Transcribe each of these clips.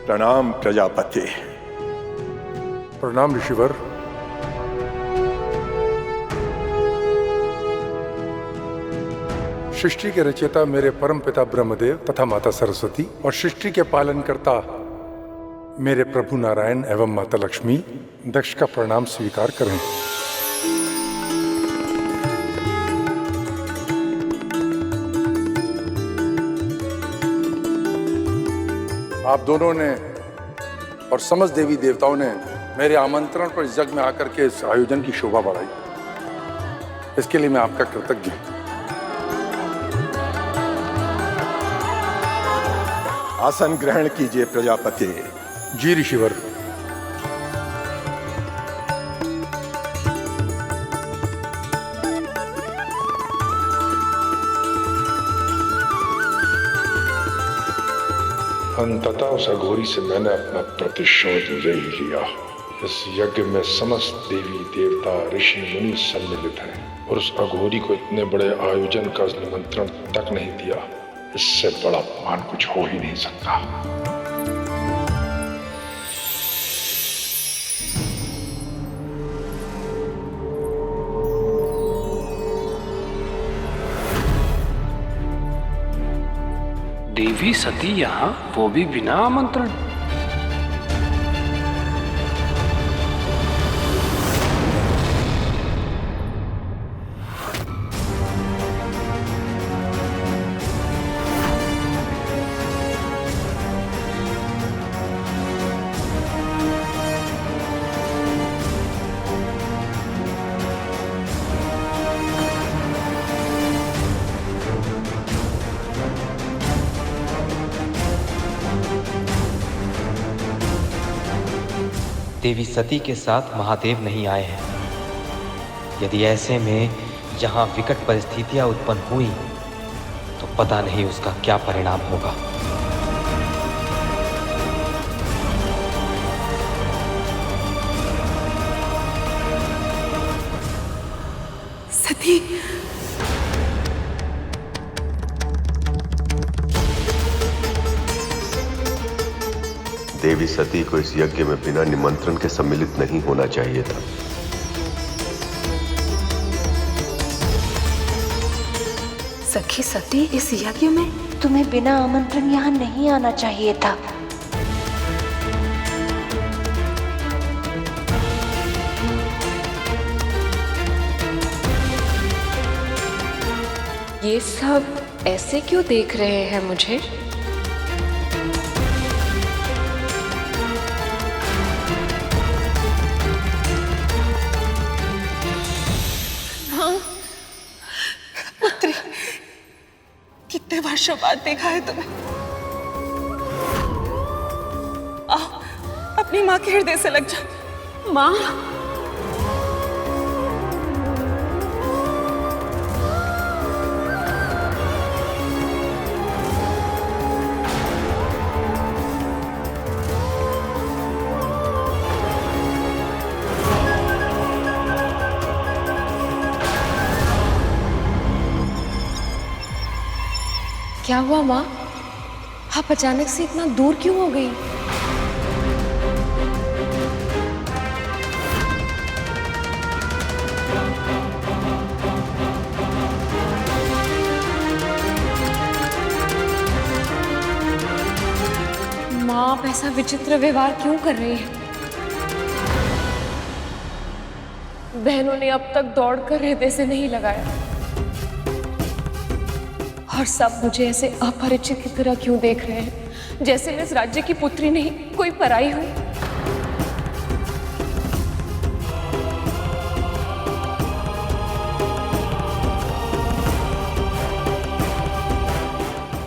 प्रणाम प्रजापति। प्रणाम ऋषिवर। सृष्टि के रचयिता मेरे परम पिता ब्रह्मदेव तथा माता सरस्वती और सृष्टि के पालन करता मेरे प्रभु नारायण एवं माता लक्ष्मी दक्ष का प्रणाम स्वीकार करें। आप दोनों ने और समस्त देवी देवताओं ने मेरे आमंत्रण पर इस यज्ञ में आकर के इस आयोजन की शोभा बढ़ाई। इसके लिए मैं आपका कृतज्ञ हूं। आसन ग्रहण कीजिए प्रजापति। जी ऋषिवर। अंततः उस अघोरी से मैंने अपना प्रतिशोध ले ही लिया। इस यज्ञ में समस्त देवी देवता ऋषि मुनि सम्मिलित हैं और उस अघोरी को इतने बड़े आयोजन का निमंत्रण तक नहीं दिया। इससे बड़ा अपमान कुछ हो ही नहीं सकता। देवी सती यहाँ, वो भी बिना आमंत्रण। देवी सती के साथ महादेव नहीं आए हैं। यदि ऐसे में यहाँ विकट परिस्थितियां उत्पन्न हुई तो पता नहीं उसका क्या परिणाम होगा। सती, देवी सती को इस यज्ञ में बिना निमंत्रण के सम्मिलित नहीं होना चाहिए था। सखी सती, इस यज्ञ में तुम्हें बिना आमंत्रण यहाँ नहीं आना चाहिए था। ये सब ऐसे क्यों देख रहे हैं मुझे? पुत्री, कितने वर्षों बाद देखा है तुम्हें। आओ, अपनी माँ के हृदय से लग जाओ। माँ, क्या हुआ माँ? आप अचानक से इतना दूर क्यों हो गई? माँ, आप ऐसा विचित्र व्यवहार क्यों कर रही हैं? बहनों ने अब तक दौड़कर हृदय से नहीं लगाया और सब मुझे ऐसे अपरिचित की तरह क्यों देख रहे हैं, जैसे मैं इस राज्य की पुत्री नहीं, कोई पराई हूं।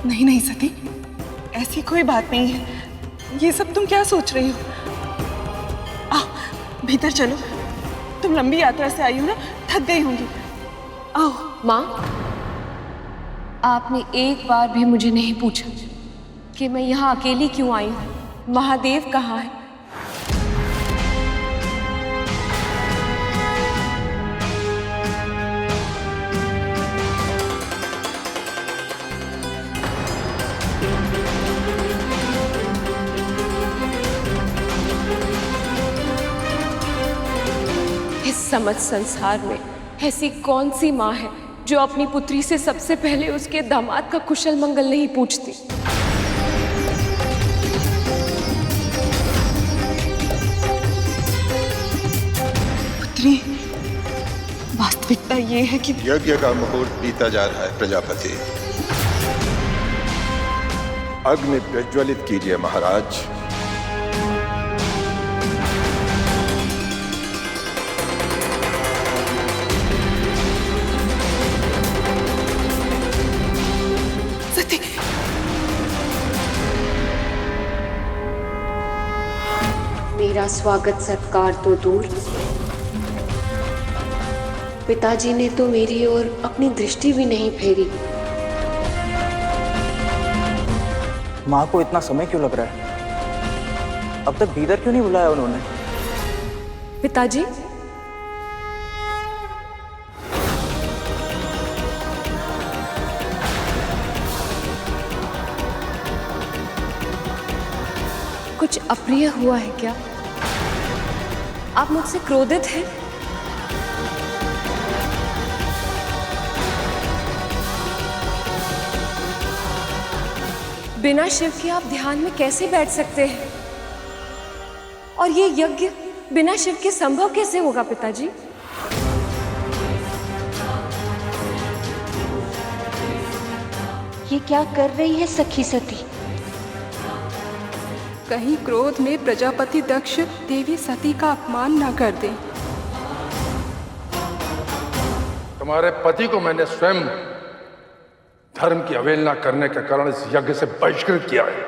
नहीं नहीं सती, ऐसी कोई बात नहीं है। ये सब तुम क्या सोच रही हो? आओ भीतर चलो। तुम लंबी यात्रा से आई हो ना, थक गई होंगी। आओ। माँ, आपने एक बार भी मुझे नहीं पूछा कि मैं यहाँ अकेली क्यों आई हूँ। महादेव कहाँ है? समस्त संसार में ऐसी कौन सी माँ है जो अपनी पुत्री से सबसे पहले उसके दामाद का कुशल मंगल नहीं पूछती। पुत्री, वास्तविकता ये है कि यज्ञ का मुहूर्त बीता जा रहा है प्रजापति। अग्नि प्रज्वलित कीजिए महाराज। सती, मेरा स्वागत सत्कार तो दूर, पिताजी ने तो मेरी ओर अपनी दृष्टि भी नहीं फेरी। माँ को इतना समय क्यों लग रहा है? अब तक भीतर क्यों नहीं बुलाया उन्होंने? पिताजी, कुछ अप्रिय हुआ है क्या? आप मुझसे क्रोधित हैं? बिना शिव के आप ध्यान में कैसे बैठ सकते हैं? और ये यज्ञ बिना शिव के संभव कैसे होगा पिताजी? ये क्या कर रही है सखी सती? कहीं क्रोध में प्रजापति दक्ष देवी सती का अपमान न कर दे। तुम्हारे पति को मैंने स्वयं धर्म की अवहेलना करने के कारण इस यज्ञ से बहिष्कृत किया है।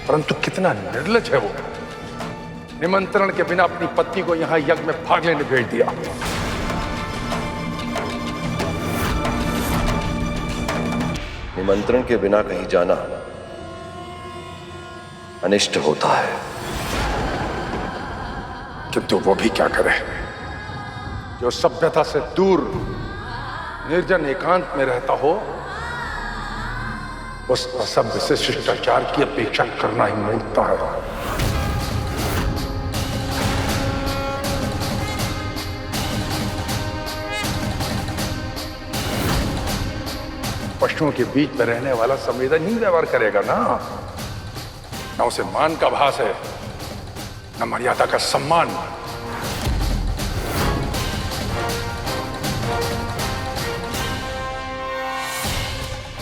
परंतु कितना निर्लज है वो, निमंत्रण के बिना अपनी पत्नी को यहां यज्ञ में भाग लेने भेज दिया। निमंत्रण के बिना कहीं जाना अनिष्ट होता है। किंतु वो भी क्या करे जो सभ्यता से दूर निर्जन एकांत में रहता हो, उस असभ्य से शिष्टाचार की अपेक्षा करना ही मूर्खता है। पशुओं के बीच में रहने वाला संवेदनहीन व्यवहार करेगा ना उसे मान का भास है, न मर्यादा का सम्मान।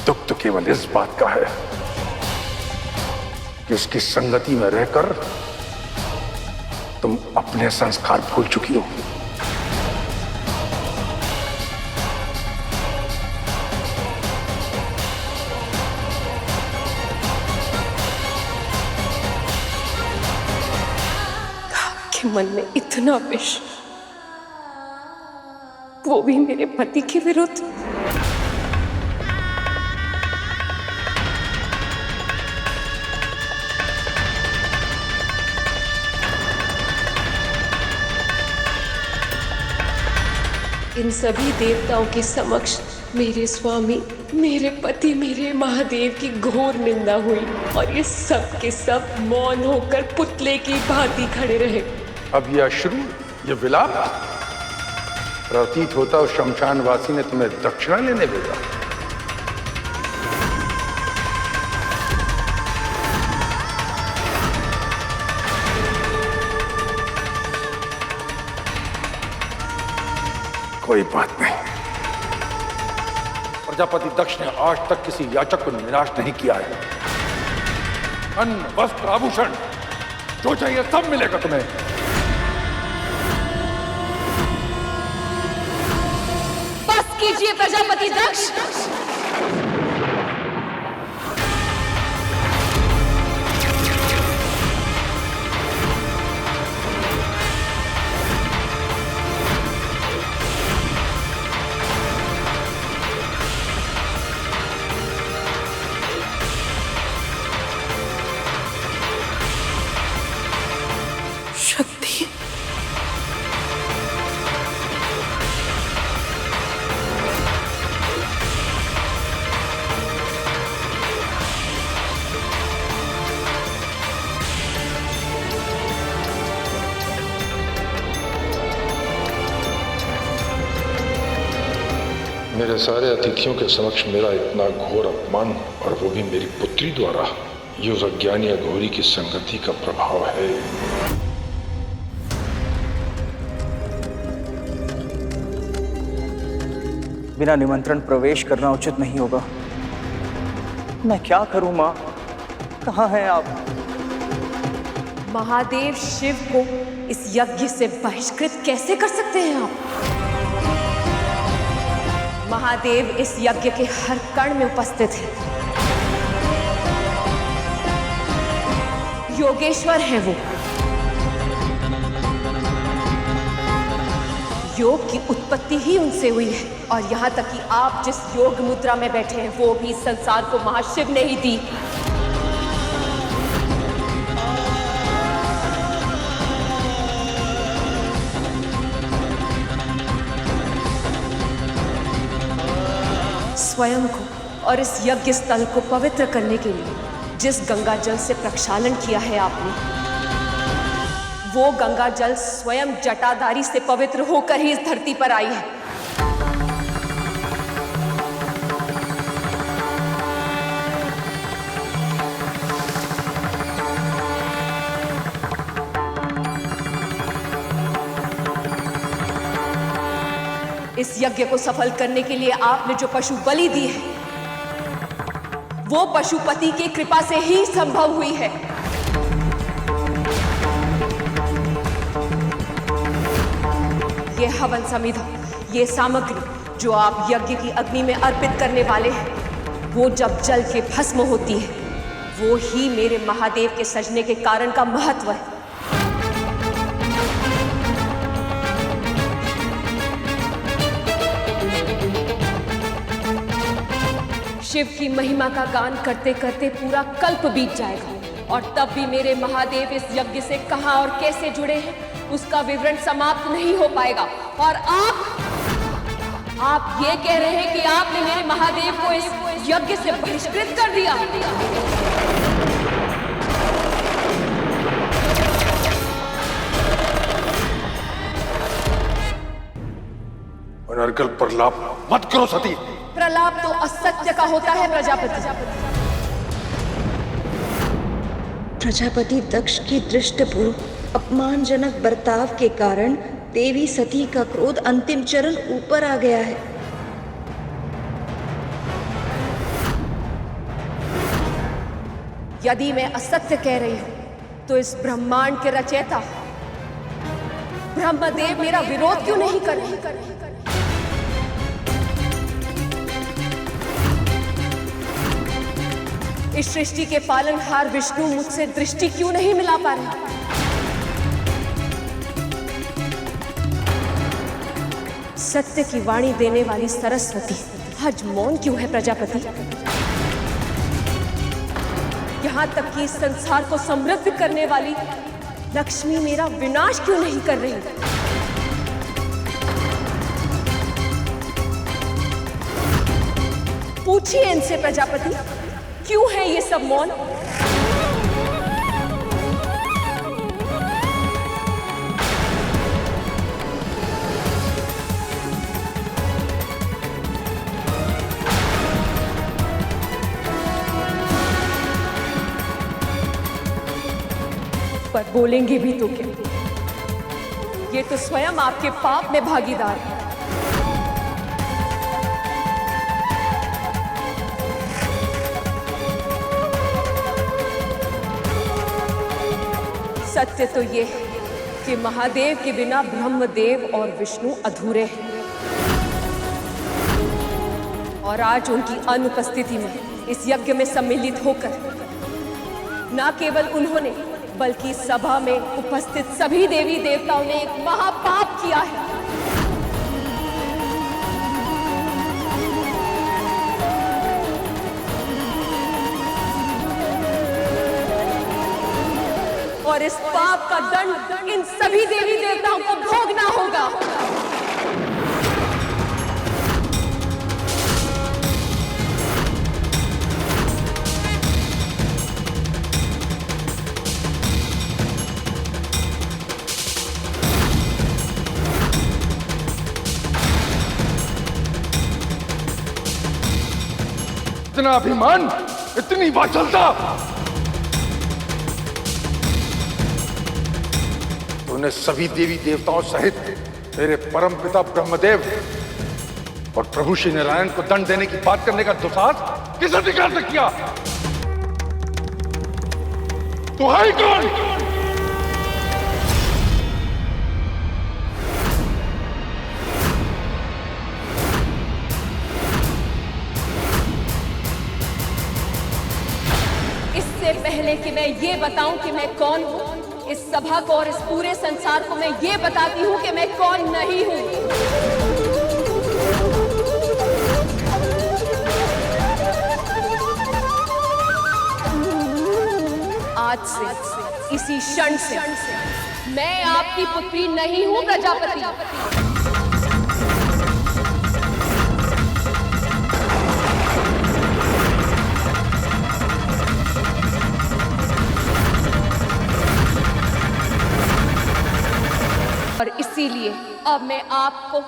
दुख तो केवल इस बात का है कि उसकी संगति में रहकर तुम अपने संस्कार भूल चुकी हो। मन में इतना विष, वो भी मेरे पति के विरुद्ध। इन सभी देवताओं के समक्ष मेरे स्वामी, मेरे पति, मेरे महादेव की घोर निंदा हुई और ये सब के सब मौन होकर पुतले की भांति खड़े रहे। अब ये अश्रु, ये विलाप प्रतीत होता उस शमशानवासी ने तुम्हें दक्षिणा लेने भेजा। कोई बात नहीं, प्रजापति दक्ष ने आज तक किसी याचक को निराश नहीं किया है। अन्न, वस्त्र, आभूषण जो चाहिए सब मिलेगा तुम्हें। कीजिए प्रजापति दक्ष। शक्ति, मेरे सारे अतिथियों के समक्ष मेरा इतना घोर अपमान, और वो भी मेरी पुत्री द्वारा, ये उस अज्ञानी अघोरी की संगति का प्रभाव है। बिना निमंत्रण प्रवेश करना उचित नहीं होगा। मैं क्या करूं माँ? कहाँ हैं आप? महादेव शिव को इस यज्ञ से बहिष्कृत कैसे कर सकते हैं आप? महादेव इस यज्ञ के हर कण में उपस्थित है। योगेश्वर है वो। योग की उत्पत्ति ही उनसे हुई है, और यहाँ तक कि आप जिस योग मुद्रा में बैठे हैं वो भी संसार को महाशिव ने ही दी। स्वयं को और इस यज्ञ स्थल को पवित्र करने के लिए जिस गंगा जल से प्रक्षालन किया है आपने, वो गंगा जल स्वयं जटाधारी से पवित्र होकर ही इस धरती पर आई है। इस यज्ञ को सफल करने के लिए आपने जो पशु बलि दी है, वो पशुपति की कृपा से ही संभव हुई है। ये हवन समिधा, ये सामग्री जो आप यज्ञ की अग्नि में अर्पित करने वाले हैं, वो जब जल के भस्म होती है, वो ही मेरे महादेव के सजने के कारण का महत्व है। शिव की महिमा का गान करते करते पूरा कल्प बीत जाएगा, और तब भी मेरे महादेव इस यज्ञ से कहां और कैसे जुड़े हैं, उसका विवरण समाप्त नहीं हो पाएगा। और आप ये कह रहे हैं कि आपने मेरे महादेव को इस यज्ञ से बहिष्कृत कर दिया। अनर्गल प्रलाप मत करो सती। प्रलाप तो असत्य का होता है प्रजापति। प्रजापति दक्ष की दृष्टपूर्ण अपमानजनक बर्ताव के कारण देवी सती का क्रोध अंतिम चरण ऊपर आ गया है। यदि मैं असत्य कह रही हूं तो इस ब्रह्मांड के रचयिता ब्रह्मदेव मेरा विरोध क्यों नहीं कर रहे? इस सृष्टि के पालनहार विष्णु मुझसे दृष्टि क्यों नहीं मिला पा रहे? सत्य की वाणी देने वाली सरस्वती आज मौन क्यों है प्रजापति? यहां तक कि इस संसार को समृद्ध करने वाली लक्ष्मी मेरा विनाश क्यों नहीं कर रही? पूछिए इनसे प्रजापति, क्यों है ये सब मौन? पर बोलेंगे भी तो क्या? ये तो स्वयं आपके पाप में भागीदार है। सत्य तो ये है कि महादेव के बिना ब्रह्मदेव और विष्णु अधूरे हैं, और आज उनकी अनुपस्थिति में इस यज्ञ में सम्मिलित होकर न केवल उन्होंने बल्कि सभा में उपस्थित सभी देवी देवताओं ने एक महापाप किया है। और इस पाप का दंड इन सभी देवी देवताओं को भोगना होगा। इतना अभिमान, इतनी वाचलता। तूने सभी देवी देवताओं सहित मेरे परम पिता ब्रह्मदेव और प्रभु श्री नारायण को दंड देने की बात करने का दुस्साहस किस अधिकार से किया? तू है कौन? इससे पहले कि मैं ये बताऊं कि मैं कौन हूं, इस सभा को और इस पूरे संसार को मैं ये बताती हूं कि मैं कौन नहीं हूं। आज से, इसी क्षण से मैं आपकी पुत्री नहीं हूं प्रजापति। और इसीलिए अब मैं आपको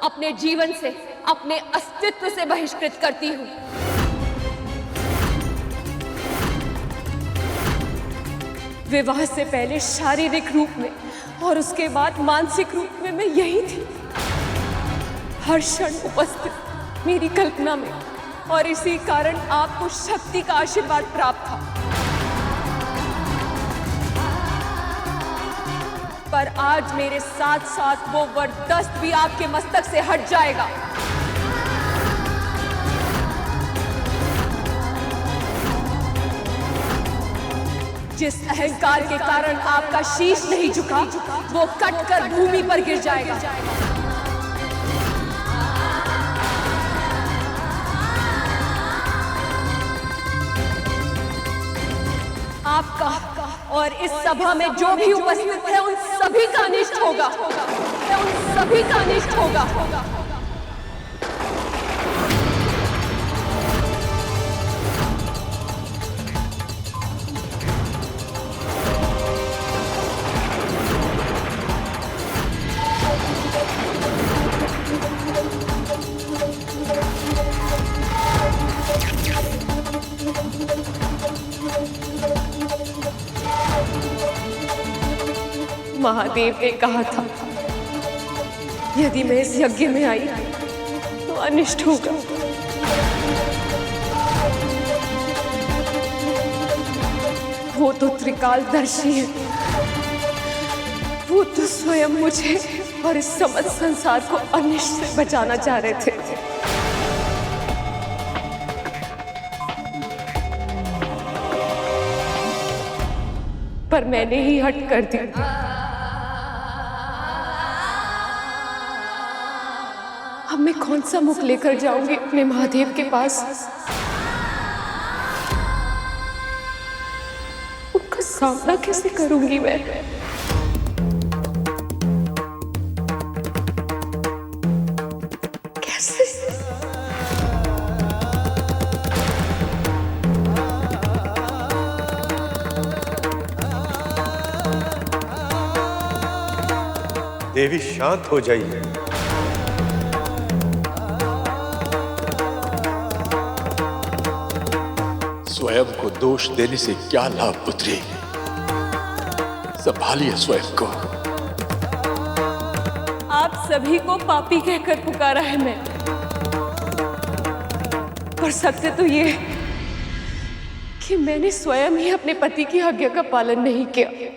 अपने जीवन से, अपने अस्तित्व से बहिष्कृत करती हूं। विवाह से पहले शारीरिक रूप में और उसके बाद मानसिक रूप में मैं यही थी, हर क्षण उपस्थित मेरी कल्पना में, और इसी कारण आपको शक्ति का आशीर्वाद प्राप्त था। पर आज मेरे साथ साथ वो वरदस्त भी आपके मस्तक से हट जाएगा। जिस अहंकार के कारण आपका शीश नहीं झुका, वो कटकर भूमि पर गिर जाएगा। आपका और इस सभा में जो भी उपस्थित है उन सभी का अनिष्ट होगा, उन सभी का अनिष्ट होगा। महादेव ने कहा था, यदि मैं इस यज्ञ में आई तो अनिष्ट होगा। वो तो त्रिकालदर्शी है, वो तो स्वयं मुझे और इस समस्त संसार को अनिष्ट से बचाना चाह रहे थे। पर मैंने ही हट कर दी। अब मैं कौन सा मुख लेकर जाऊंगी अपने महादेव के पास? उनका सामना कैसे करूंगी मैं? कैसे? देवी शांत हो जाइए। स्वयं को दोष देने से क्या लाभ पुत्री? संभालिए स्वयं को। आप सभी को पापी कहकर पुकारा है मैं, पर सत्य तो ये कि मैंने स्वयं ही अपने पति की आज्ञा का पालन नहीं किया।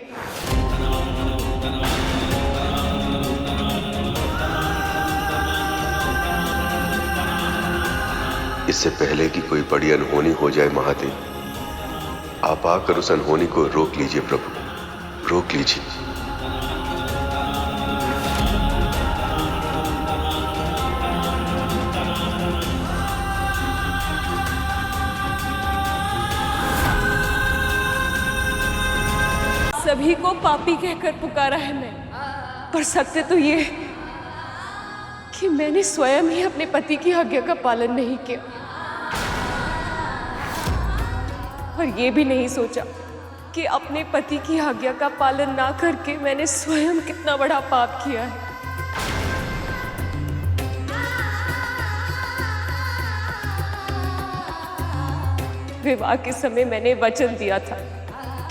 इससे पहले कि कोई बड़ी अनहोनी हो जाए महादेव, आप आकर उस अनहोनी को रोक लीजिए प्रभु, रोक लीजिए। सभी को पापी कहकर पुकारा है मैं, पर सत्य तो ये कि मैंने स्वयं ही अपने पति की आज्ञा का पालन नहीं किया, और ये भी नहीं सोचा कि अपने पति की आज्ञा का पालन ना करके मैंने स्वयं कितना बड़ा पाप किया है। विवाह के समय मैंने वचन दिया था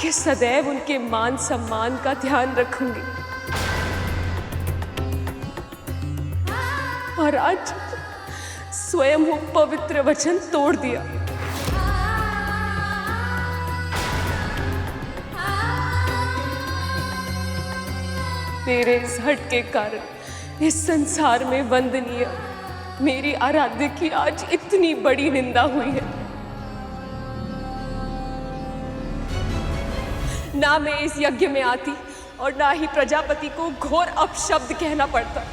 कि सदैव उनके मान सम्मान का ध्यान रखूंगी, और आज स्वयं वो पवित्र वचन तोड़ दिया। तेरे इस हट के कारण इस संसार में वंदनीय मेरी आराध्य की आज इतनी बड़ी निंदा हुई है। ना मैं इस यज्ञ में आती और ना ही प्रजापति को घोर अपशब्द कहना पड़ता।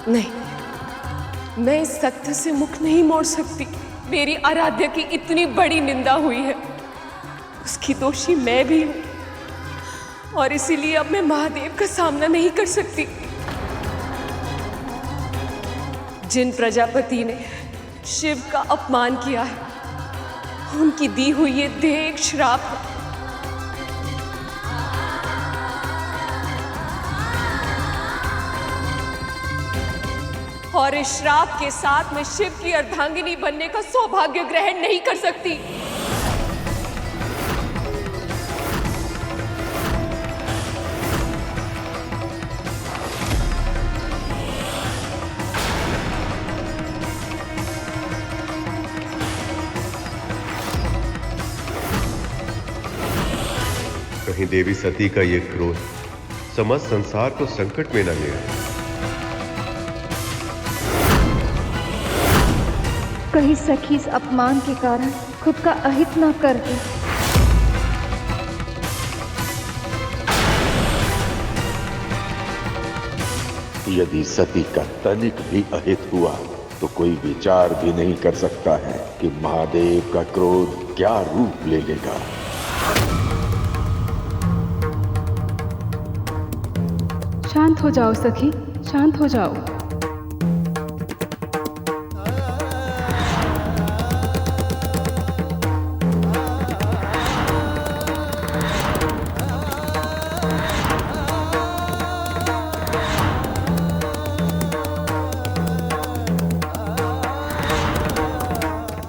नहीं, मैं इस सत्य से मुख नहीं मोड़ सकती। मेरी आराध्य की इतनी बड़ी निंदा हुई है, उसकी दोषी मैं भी हूं, और इसीलिए अब मैं महादेव का सामना नहीं कर सकती। जिन प्रजापति ने शिव का अपमान किया है, उनकी दी हुई ये देह एक श्राप है। और इस श्राप के साथ मैं शिव की अर्धांगिनी बनने का सौभाग्य ग्रहण नहीं कर सकती। कहीं देवी सती का ये क्रोध समस्त संसार को संकट में न ले आए। कहीं सखी इस अपमान के कारण खुद का अहित न कर दे। यदि सती का तनिक भी अहित हुआ तो कोई विचार भी नहीं कर सकता है कि महादेव का क्रोध क्या रूप ले लेगा। शांत हो जाओ सखी, शांत हो जाओ।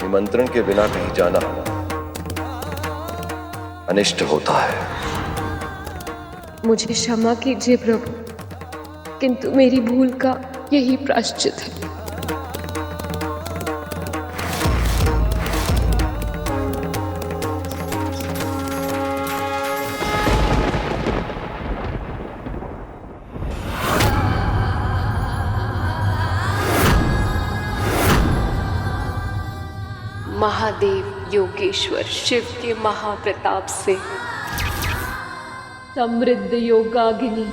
निमंत्रण के बिना कहीं जाना अनिष्ट होता है। मुझे क्षमा कीजिए प्रभु, किंतु मेरी भूल का यही प्रायश्चित है। महादेव योगेश्वर शिव के महाप्रताप से समृद्ध योगाग्नि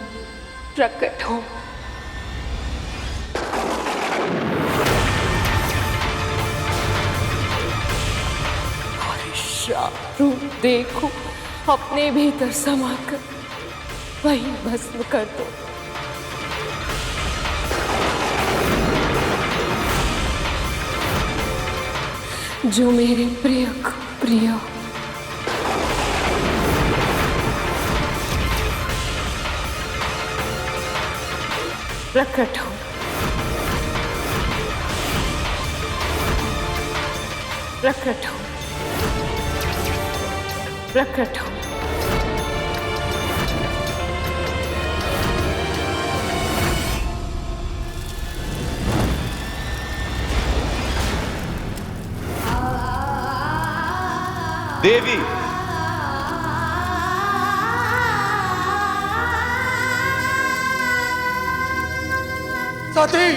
प्रकट हो। और श्राप रूप देखो अपने भीतर समाकर वही भस्म कर दो। जो मेरे प्रिय को प्रिय हो। प्रकट हो, प्रकट हो, प्रकट हो। देवी, सती,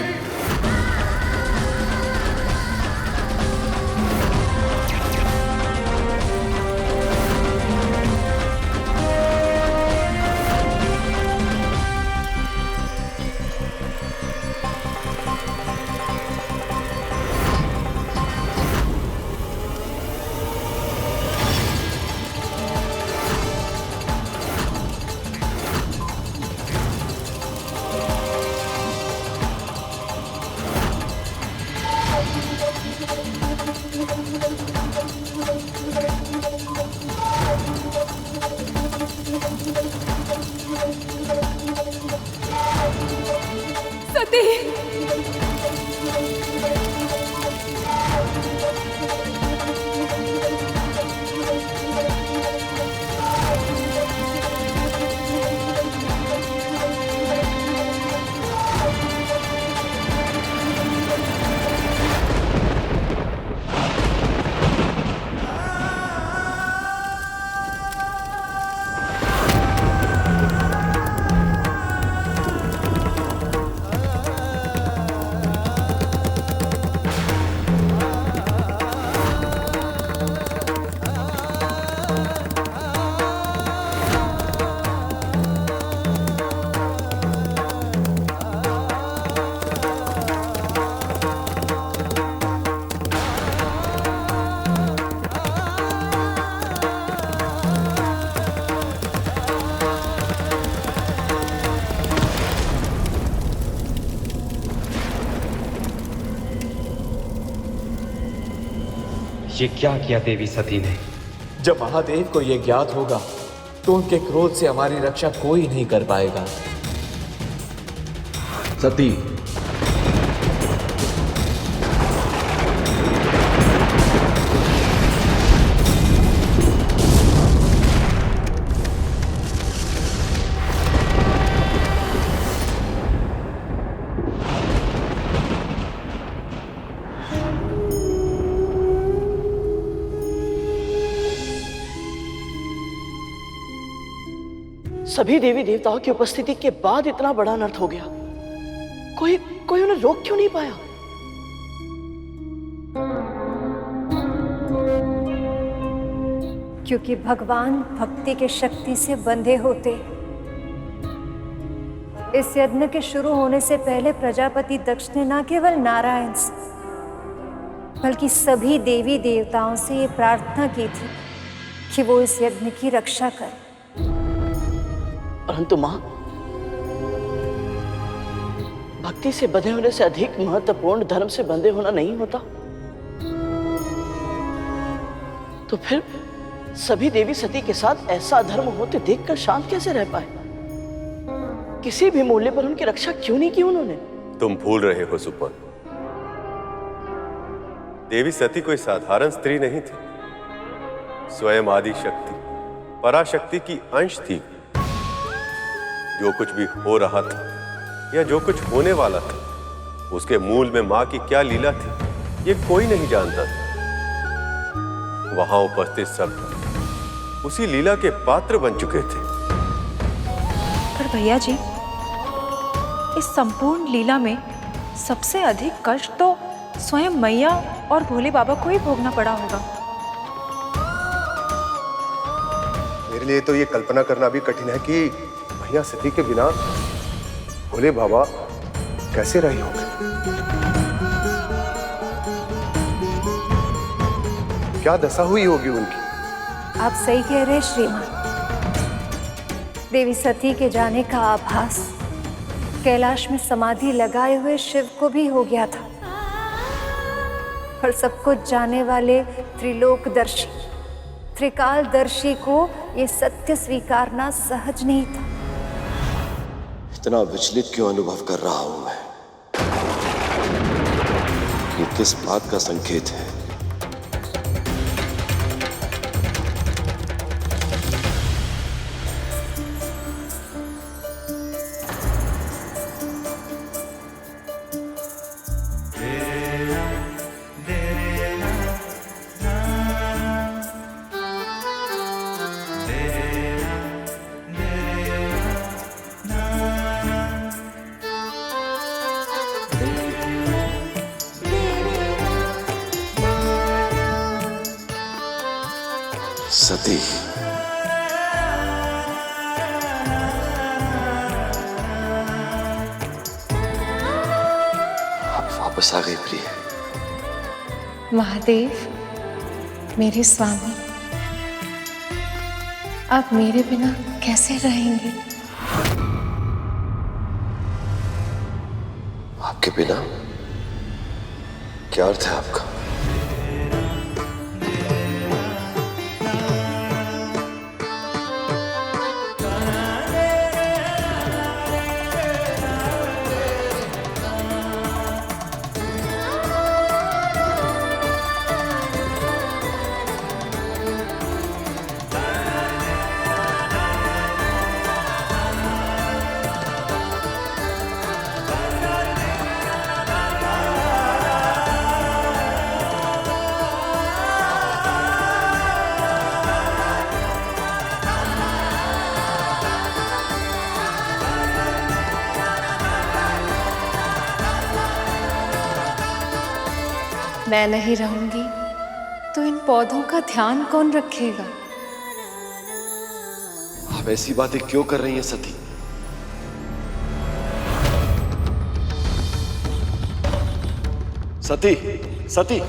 ये क्या किया देवी सती ने? जब महादेव को यह ज्ञात होगा तो उनके क्रोध से हमारी रक्षा कोई नहीं कर पाएगा। सती, सभी देवी देवताओं की उपस्थिति के बाद इतना बड़ा अनर्थ हो गया, कोई उन्हें रोक क्यों नहीं पाया? क्योंकि भगवान भक्ति के शक्ति से बंधे होते। इस यज्ञ के शुरू होने से पहले प्रजापति दक्ष ने न केवल नारायण से बल्कि सभी देवी देवताओं से ये प्रार्थना की थी कि वो इस यज्ञ की रक्षा करें। परंतु मां, भक्ति से बंधे होने से अधिक महत्वपूर्ण धर्म से बंधे होना नहीं होता? तो फिर सभी देवी सती के साथ ऐसा अधर्म होते देखकर शांत कैसे रह पाए? किसी भी मूल्य पर उनकी रक्षा क्यों नहीं की उन्होंने? तुम भूल रहे हो सुपन, देवी सती कोई साधारण स्त्री नहीं थी, स्वयं आदि शक्ति पराशक्ति की अंश थी। जो कुछ भी हो रहा था या जो कुछ होने वाला था, उसके मूल में मां की क्या लीला थी, ये कोई नहीं जानता था। वहां उपस्थित सब उसी लीला के पात्र बन चुके थे। पर भैया जी, इस संपूर्ण लीला में सबसे अधिक कष्ट तो स्वयं मैया और भोले बाबा को ही भोगना पड़ा होगा। मेरे लिए तो ये कल्पना करना भी कठिन है कि मैया सती के बिना भोले बाबा कैसे रहे होंगे। क्या दशा हुई होगी उनकी। आप सही कह रहे श्रीमान। देवी सती के जाने का आभास कैलाश में समाधि लगाए हुए शिव को भी हो गया था, और सब कुछ जाने वाले त्रिलोकदर्शी त्रिकालदर्शी को ये सत्य स्वीकारना सहज नहीं था। इतना विचलित क्यों अनुभव कर रहा हूं मैं? ये किस बात का संकेत है? सती, आप वापस आ गई प्रिय। महादेव, मेरे स्वामी, आप मेरे बिना कैसे रहेंगे? आपके बिना? क्या अर्थ है आपका? मैं नहीं रहूंगी तो इन पौधों का ध्यान कौन रखेगा? आप ऐसी बातें क्यों कर रही हैं सती? सती, सती,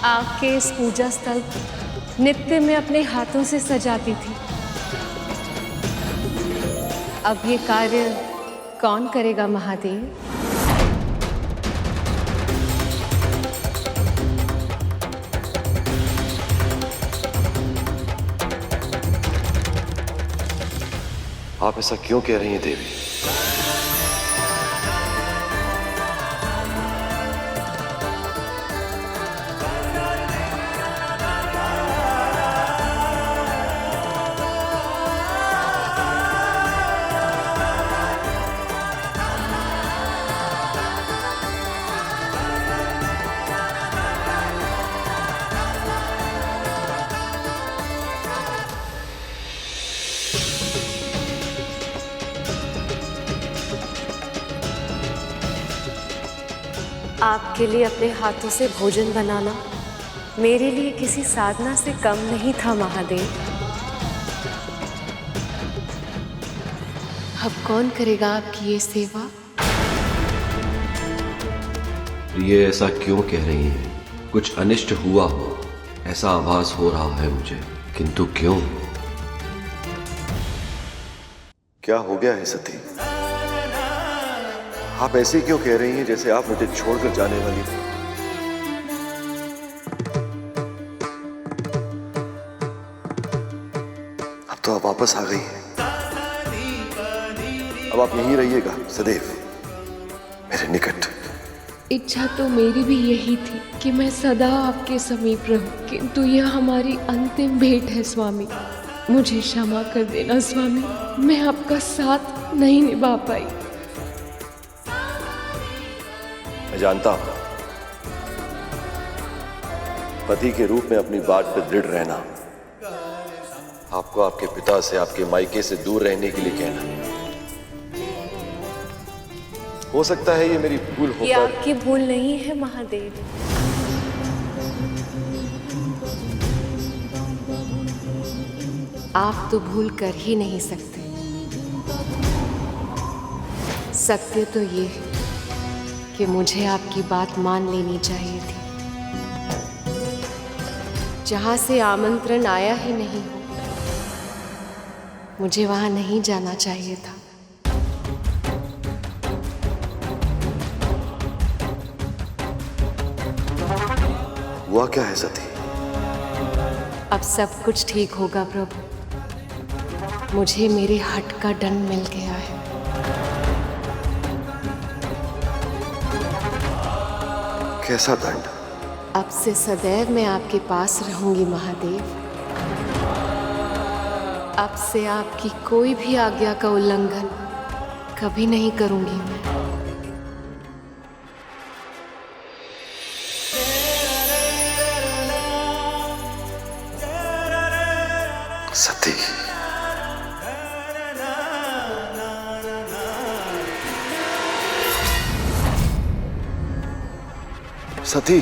आपके इस पूजा स्थल को नित्य में अपने हाथों से सजाती थी। अब ये कार्य कौन करेगा महादेव? आप ऐसा क्यों कह रही हैं देवी? आपके लिए अपने हाथों से भोजन बनाना मेरे लिए किसी साधना से कम नहीं था महादेव। अब कौन करेगा आपकी ये सेवा? ये ऐसा क्यों कह रही हैं? कुछ अनिष्ट हुआ हो ऐसा आभास हो रहा है मुझे, किंतु क्यों? क्या हो गया है सती? आप ऐसे क्यों कह रही हैं जैसे आप मुझे छोड़कर जाने वाली थी? अब तो आप वापस आ गई हैं। अब आप यहीं रहिएगा सदैव मेरे निकट। इच्छा तो मेरी भी यही थी कि मैं सदा आपके समीप रहूं, किंतु यह हमारी अंतिम भेंट है स्वामी। मुझे क्षमा कर देना स्वामी, मैं आपका साथ नहीं निभा पाई। मैं जानता हूं पति के रूप में अपनी बात पर दृढ़ रहना आपको आपके पिता से, आपके मायके से दूर रहने के लिए कहना। हो सकता है ये मेरी भूल हो। ये आपकी भूल नहीं है महादेव। आप तो भूल कर ही नहीं सकते। सत्य तो ये है कि मुझे आपकी बात मान लेनी चाहिए थी। जहां से आमंत्रण आया ही नहीं हो, मुझे वहां नहीं जाना चाहिए था। हुआ क्या है सती? अब सब कुछ ठीक होगा प्रभु। मुझे मेरे हट का दंड मिल गया है। कैसा दंड? अब से सदैव मैं आपके पास रहूंगी महादेव। अब से आपकी कोई भी आज्ञा का उल्लंघन कभी नहीं करूंगी मैं। सती, सती,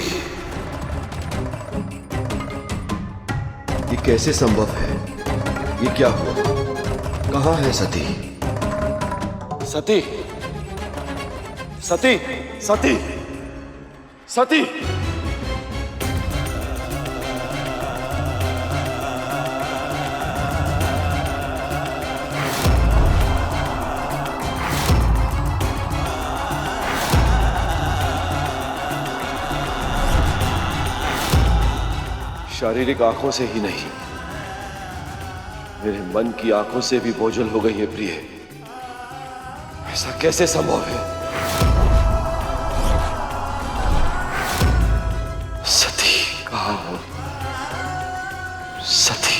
ये कैसे संभव है? ये क्या हुआ? कहाँ है सती? सती, सती, सती, सती। शारीरिक आंखों से ही नहीं, मेरे मन की आंखों से भी बोझल हो गई है प्रिय। ऐसा कैसे संभव है? सती कहाँ हो? सती,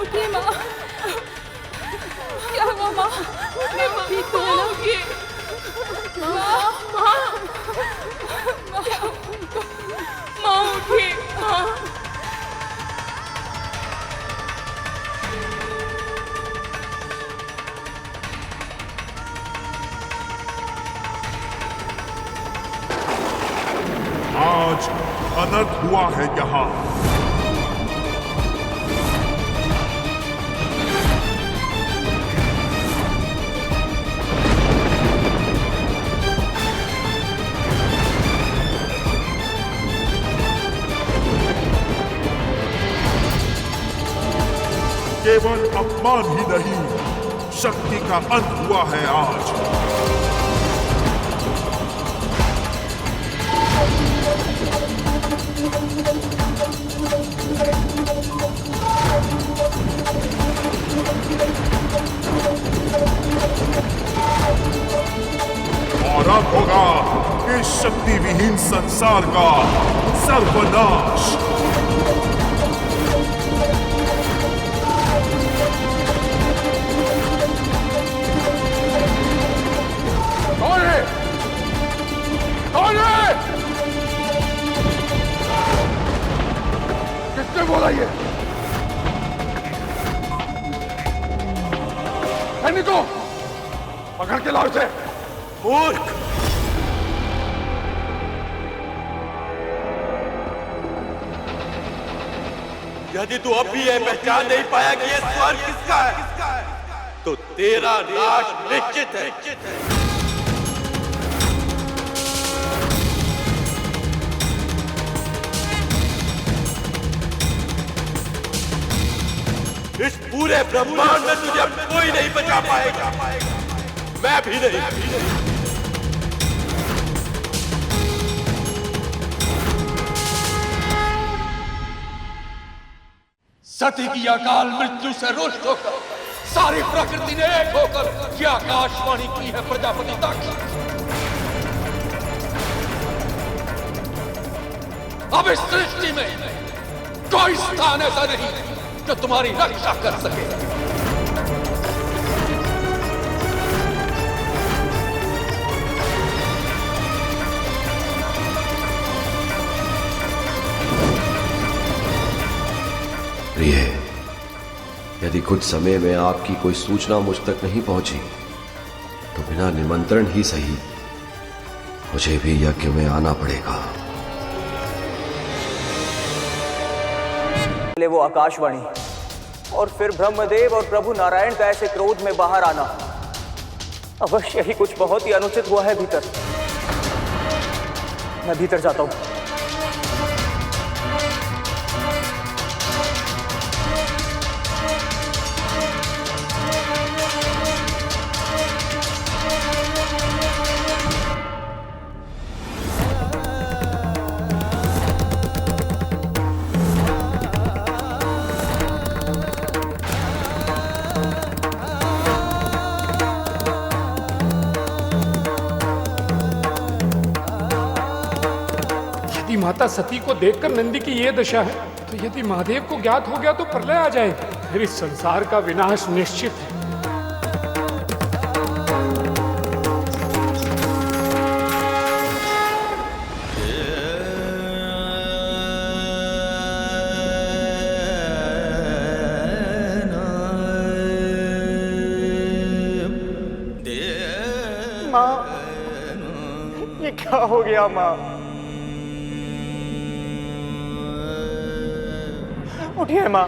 उठिए माँ। क्या हुआ माँ? उठिए माँ, ठीक तो है ना? उठिए माँ, माँ, माँ उठिए माँ। आज अनर्थ हुआ है यहाँ। केवल अपमान ही नहीं, शक्ति का अंत हुआ है आज। और अब होगा इस शक्ति विहीन संसार का सर्वनाश। किसने बोला ये? सैनिकों, पकड़ के लाओ इसे। मूर्ख! यदि तू अब भी यह पहचान नहीं पाया कि यह स्वर्ग किसका है, तो तेरा नाश निश्चित है। इस पूरे ब्रह्मांड में तुझे अब कोई नहीं बचा पाएगा, मैं भी नहीं। सती की अकाल मृत्यु से रुष्ट होकर सारी प्रकृति ने एक होकर यह आकाशवाणी की है प्रजापति दक्ष। अब इस सृष्टि में कोई स्थान ऐसा नहीं जो तुम्हारी रक्षा कर सके। प्रिय, यदि कुछ समय में आपकी कोई सूचना मुझ तक नहीं पहुंची तो बिना निमंत्रण ही सही मुझे भी यज्ञ में आना पड़ेगा। पहले वो आकाशवाणी और फिर ब्रह्मदेव और प्रभु नारायण का ऐसे क्रोध में बाहर आना, अवश्य ही कुछ बहुत ही अनुचित हुआ है भीतर। मैं भीतर जाता हूं। माता सती को देखकर नंदी की ये दशा है, तो यदि महादेव को ज्ञात हो गया तो प्रलय आ जाएगी, फिर इस संसार का विनाश निश्चित है। माँ, ये क्या हो गया माँ? उठिए माँ,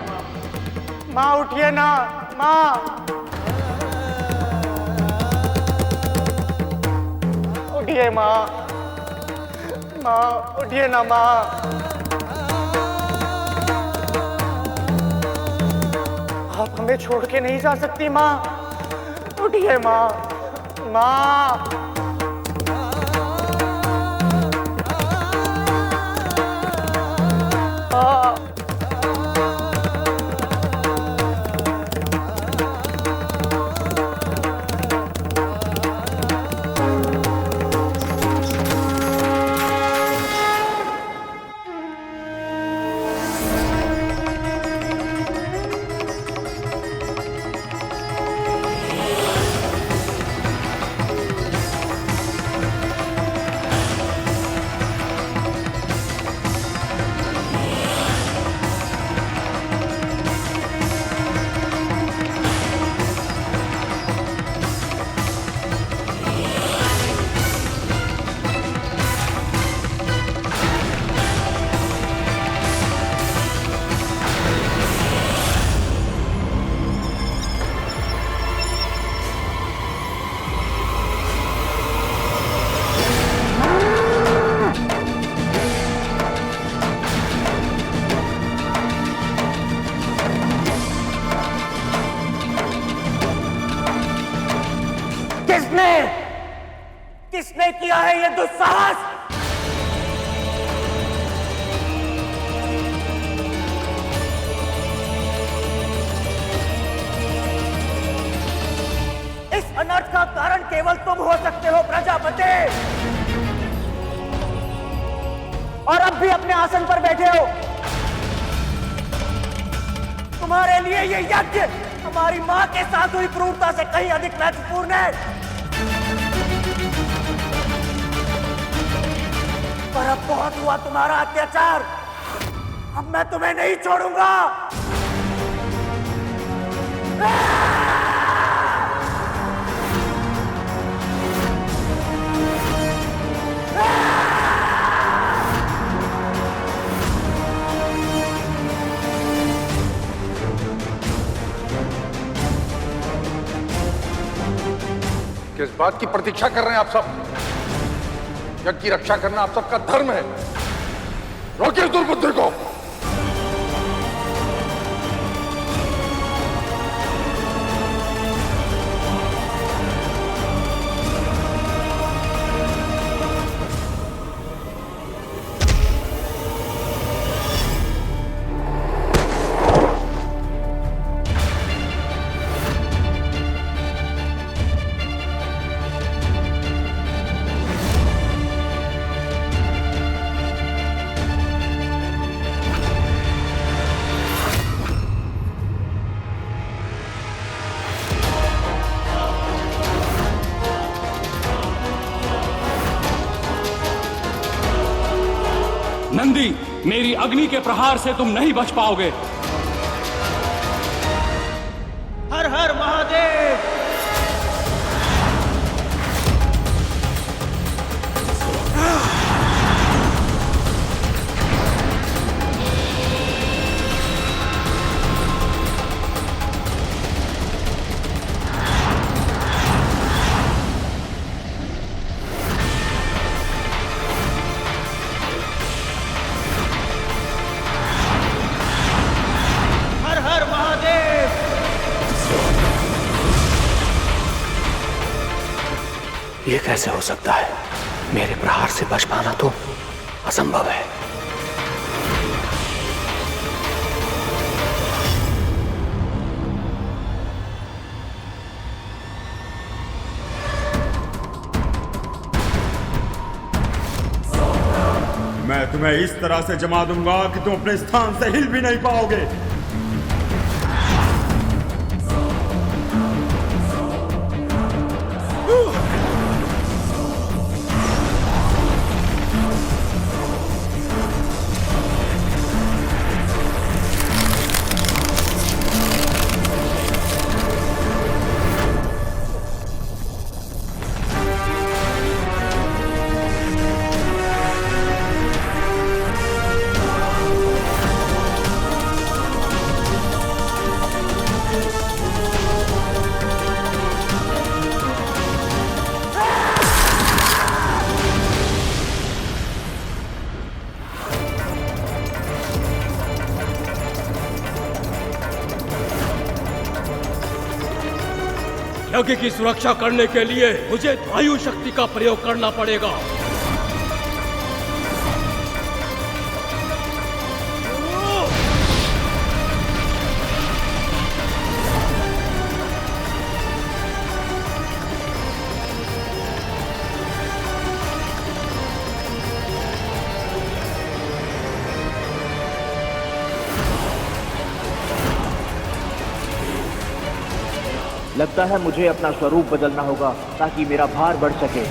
माँ उठिए ना माँ। उठिए माँ, माँ उठिए ना माँ। आप हमें छोड़ के नहीं जा सकती माँ। उठिए माँ, माँ। किसने किया है ये दुस्साहस? इस अनर्थ का कारण केवल तुम हो सकते हो प्रजापति, और अब भी अपने आसन पर बैठे हो। तुम्हारे लिए ये यज्ञ हमारी मां के साथ हुई क्रूरता से कहीं अधिक महत्वपूर्ण है। पर अब बहुत हुआ तुम्हारा अत्याचार, अब मैं तुम्हें नहीं छोड़ूंगा। किस बात की प्रतीक्षा कर रहे हैं आप सब? यज्ञ की रक्षा करना आप सबका धर्म है। रोकिए दुर्बुद्धि को। नंदी, मेरी अग्नि के प्रहार से तुम नहीं बच पाओगे। हर हर महादेव। ये कैसे हो सकता है? मेरे प्रहार से बच पाना तो असंभव है। मैं तुम्हें इस तरह से जमा दूंगा कि तुम अपने स्थान से हिल भी नहीं पाओगे। यज्ञ की सुरक्षा करने के लिए मुझे वायु शक्ति का प्रयोग करना पड़ेगा। लगता है मुझे अपना स्वरूप बदलना होगा ताकि मेरा भार बढ़ सके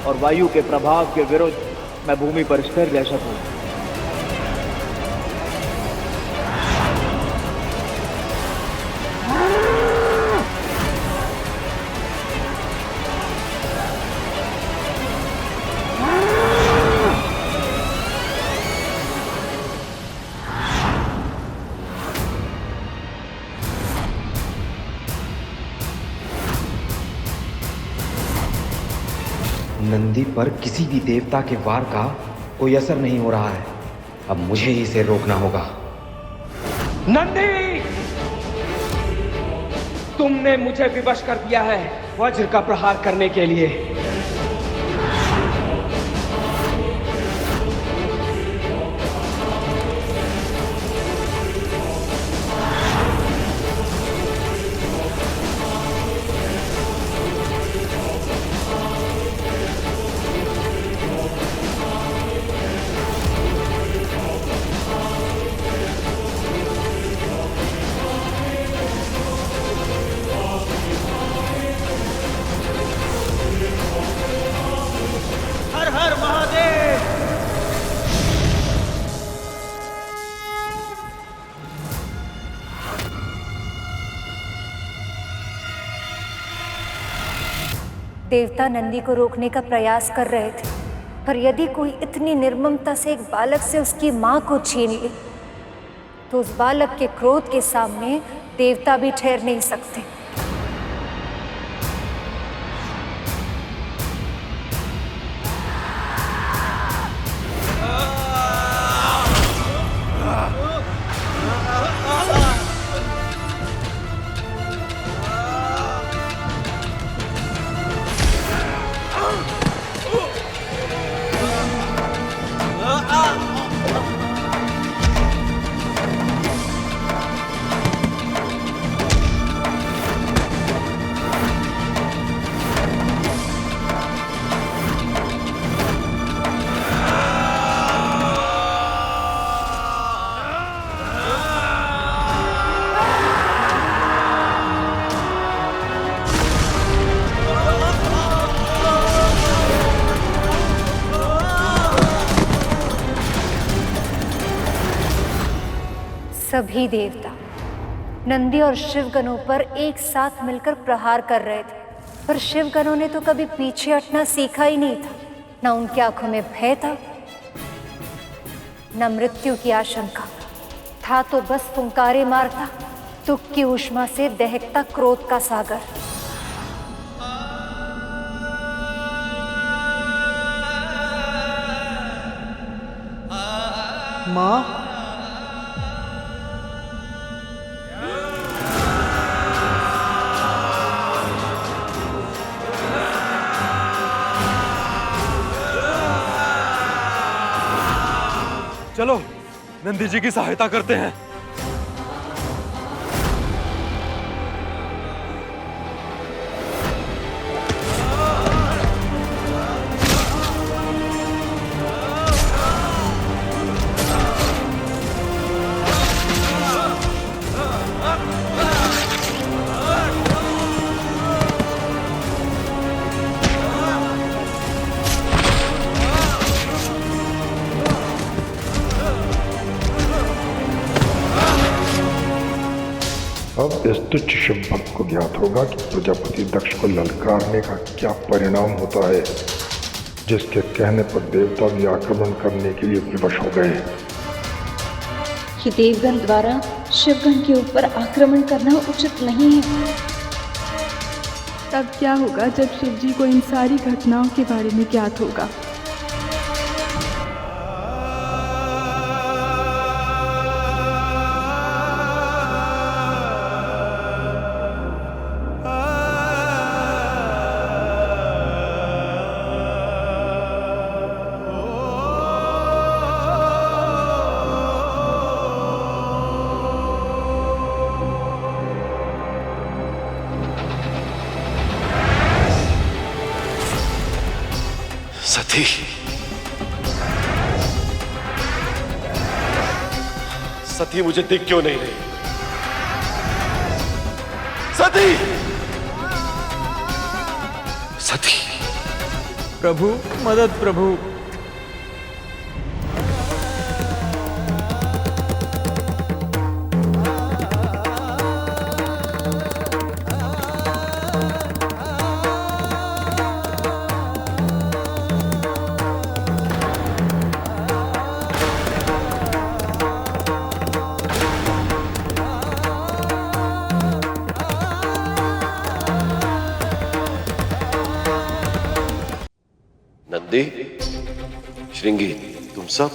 और वायु के प्रभाव के विरुद्ध मैं भूमि पर स्थिर रह सकूं। नंदी पर किसी भी देवता के वार का कोई असर नहीं हो रहा है। अब मुझे ही इसे रोकना होगा। नंदी, तुमने मुझे विवश कर दिया है। वज्र का प्रहार करने के लिए। देवता नंदी को रोकने का प्रयास कर रहे थे, पर यदि कोई इतनी निर्ममता से एक बालक से उसकी मां को छीन ले तो उस बालक के क्रोध के सामने देवता भी ठहर नहीं सकते। सभी देवता नंदी और शिवगणों पर एक साथ मिलकर प्रहार कर रहे थे, पर शिवगणों ने तो कभी पीछे हटना सीखा ही नहीं था। न उनकी आंखों में भय था, न मृत्यु की आशंका था, तो बस फुंकारे मारता, दुख की ऊष्मा से दहकता क्रोध का सागर। माँ, चलो नंदी जी की सहायता करते हैं। अब इस तुच्छ शिव भक्त को ज्ञात होगा कि प्रजापति दक्ष को ललकारने का क्या परिणाम होता है, जिसके कहने पर देवता भी आक्रमण करने के लिए विवश हो गए। कि देवगण द्वारा शिवगण के ऊपर आक्रमण करना उचित नहीं है। तब क्या होगा जब शिव जी को इन सारी घटनाओं के बारे में ज्ञात होगा? सती, सती मुझे दिख क्यों नहीं रही? सती, सती। प्रभु मदद प्रभु। नंदी, श्रृंगी, तुम सब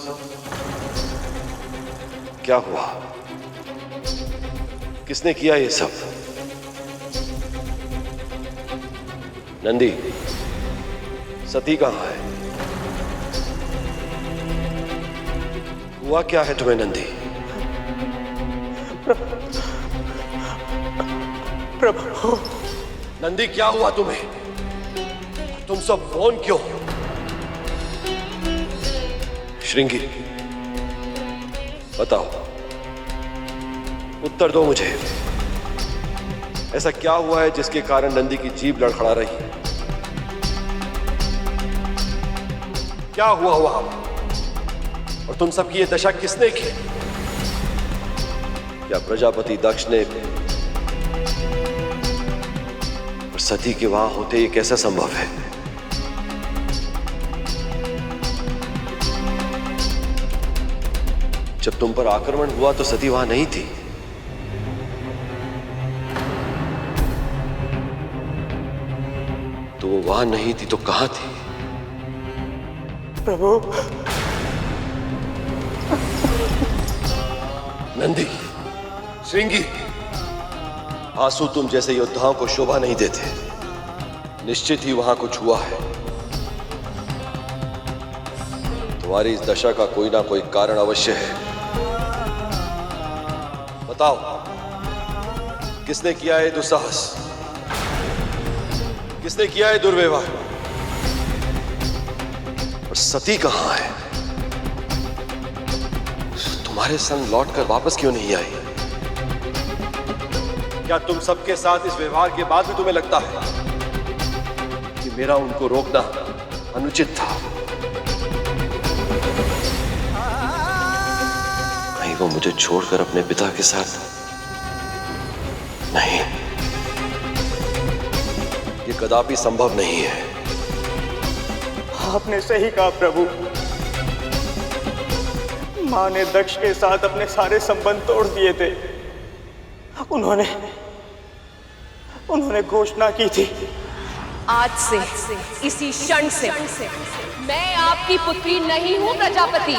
क्या हुआ? किसने किया ये सब? नंदी, सती कहाँ है? हुआ क्या है तुम्हें नंदी? प्रभु। नंदी क्या हुआ तुम्हें? तुम सब फोन क्यों? श्रृंगी, बताओ, उत्तर दो मुझे। ऐसा क्या हुआ है जिसके कारण नंदी की जीभ लड़खड़ा रही है? क्या हुआ वहां? और तुम सबकी ये दशा किसने की? क्या प्रजापति दक्ष ने? और सती के वहां होते ये कैसा संभव है? जब तुम पर आक्रमण हुआ तो सती वहां नहीं थी। तो वो वहां नहीं थी तो कहां थी? प्रभु। नंदी, श्रृंगी, आंसू तुम जैसे योद्धाओं को शोभा नहीं देते। निश्चित ही वहां कुछ हुआ है। तुम्हारी इस दशा का कोई ना कोई कारण अवश्य है। बताओ, किसने किया है दुस्साहस? किसने किया है दुर्व्यवहार? और सती कहां है? तुम्हारे संग लौटकर वापस क्यों नहीं आई? क्या तुम सबके साथ इस व्यवहार के बाद भी तुम्हें लगता है कि मेरा उनको रोकना अनुचित था? नहीं, वो मुझे छोड़कर अपने पिता के साथ नहीं, ये कदापि संभव नहीं है। आपने सही कहा प्रभु। मां ने दक्ष के साथ अपने सारे संबंध तोड़ दिए थे। उन्होंने घोषणा की थी, आज से, इसी क्षण से मैं आपकी पुत्री नहीं हूं प्रजापति,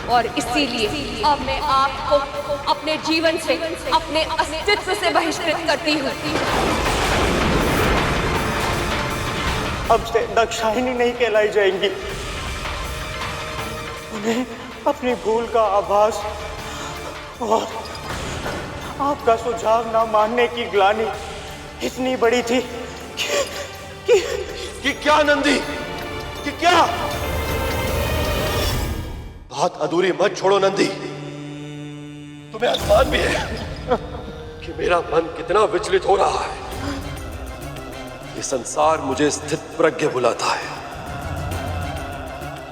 और इसीलिए अब मैं आपको अपने जीवन से, अपने अस्तित्व से बहिष्कृत करती हूँ। अब से दक्षायनी नहीं कहलाई जाएंगी। उन्हें अपनी भूल का आभास और आपका सुझाव ना मानने की ग्लानि इतनी बड़ी थी कि क्या नंदी, कि क्या? बात अधूरी मत छोड़ो नंदी। तुम्हें अनुमान भी है कि मेरा मन कितना विचलित हो रहा है। ये संसार मुझे स्थित प्रज्ञ बुलाता है,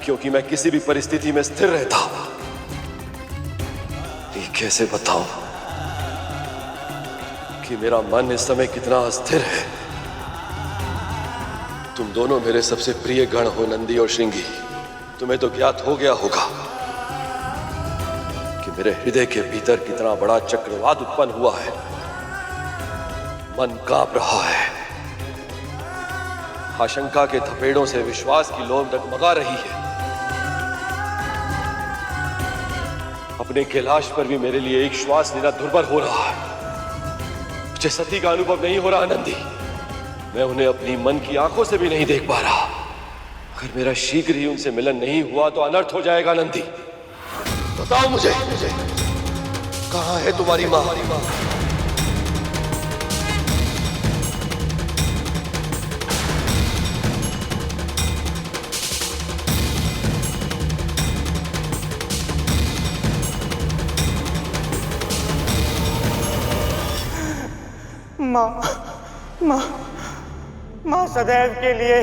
क्योंकि मैं किसी भी परिस्थिति में स्थिर रहता हूं। ये कैसे बताऊं कि मेरा मन इस समय कितना अस्थिर है? तुम दोनों मेरे सबसे प्रिय गण हो नंदी और श्रृंगी। तुम्हें तो ज्ञात हो गया होगा कि मेरे हृदय के भीतर कितना बड़ा चक्रवात उत्पन्न हुआ है। मन कांप रहा है। आशंका के थपेड़ों से विश्वास की लोन डगमगा रही है। अपने कैलाश पर भी मेरे लिए एक श्वास लेना दुर्बर हो रहा है। मुझे सती का अनुभव नहीं हो रहा नंदी। मैं उन्हें अपनी मन की आंखों से भी नहीं देख पा रहा। अगर मेरा शीघ्र ही उनसे मिलन नहीं हुआ तो अनर्थ हो जाएगा नंदी। बताओ मुझे, कहां है तुम्हारी मां? मां सदैव के लिए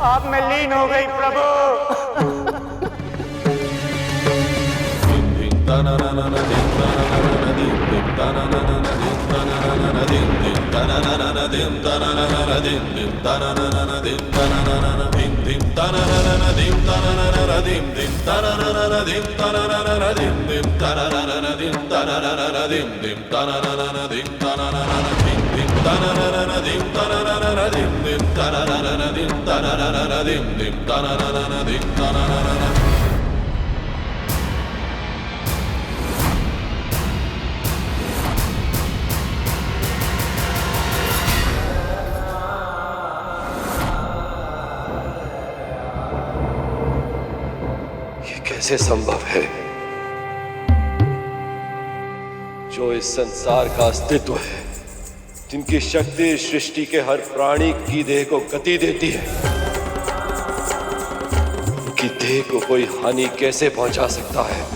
आप में लीन हो गई प्रभु। कैसे संभव है? जो इस संसार का अस्तित्व है, जिनकी शक्ति सृष्टि के हर प्राणी की देह को गति देती है, उनकी देह को कोई हानि कैसे पहुंचा सकता है?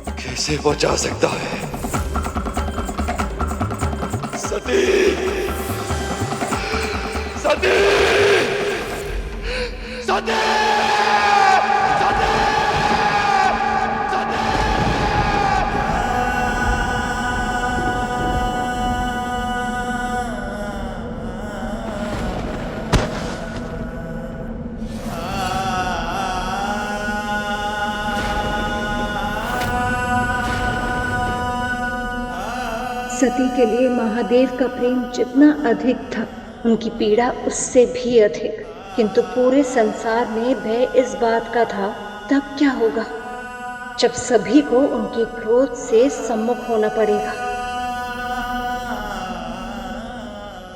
कैसे पहुंचा सकता है? सती! सती! सती! सती के लिए महादेव का प्रेम जितना अधिक था, उनकी पीड़ा उससे भी अधिक। किंतु पूरे संसार में भय इस बात का था, तब क्या होगा जब सभी को उनके क्रोध से सम्मुख होना पड़ेगा।